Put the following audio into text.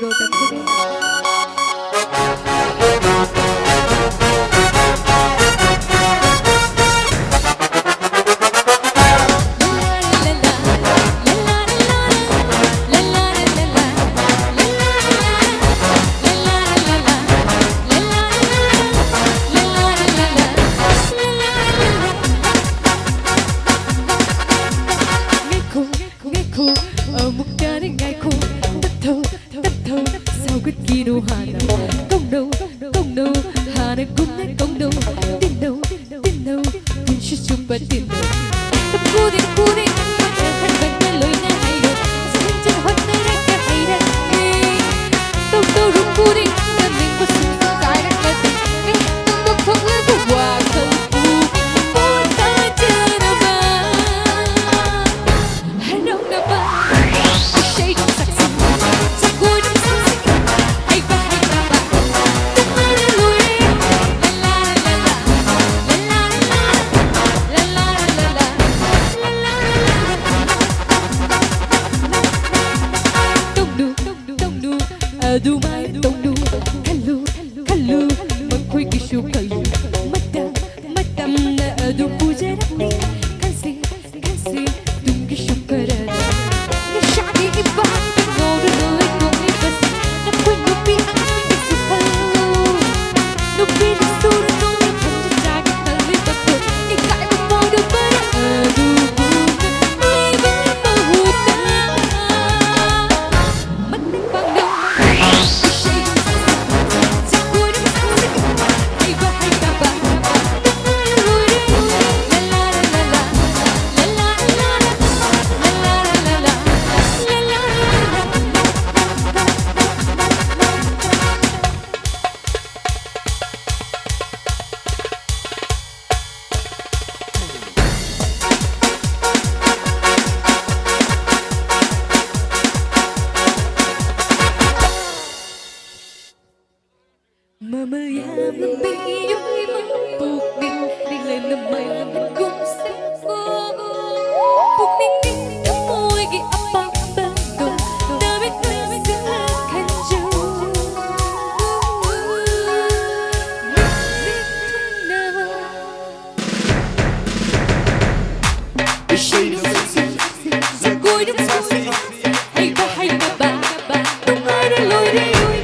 Rồi cảm thấy ở một cái ngày khô đất thâu sao quyết kỳ đâu hà nào công đâu hà này cũng nhắc công đâu tin đâu tin suy chung và tin đâu tập cú đi thành bằng cái lời nhà hay rồi xin chân hót nơi đây cả hay đây tâu rung cú đi nên mình có sự tại đây là tình cái tông không lấy của hòa cầu muốn ta chưa đâu mà hay đâu đâu mà say trong sạch sạch sạch cuối năm sáng xinh hay ba tất cả đều lùi la la tông đu du mai tông đu kallu mang khôi kỳ shu kallu madam na du puja rakni kansi tum ki shukara ni shadi iba no le ko ni bas na pun no pi su kallu no pi su no le pun ja ga kalli ba ko ni kai ko mo do ba du bu ni ba ma hu ta mắt đánh bằng đâu Mama ya membi yui mempuk din lên năm mày mình cũng sẽ có buk ding môi gi apa bando đã biết mình sẽ khen chào The shade of sexy, rồi cuối đúng hay ba tung ai để lối đi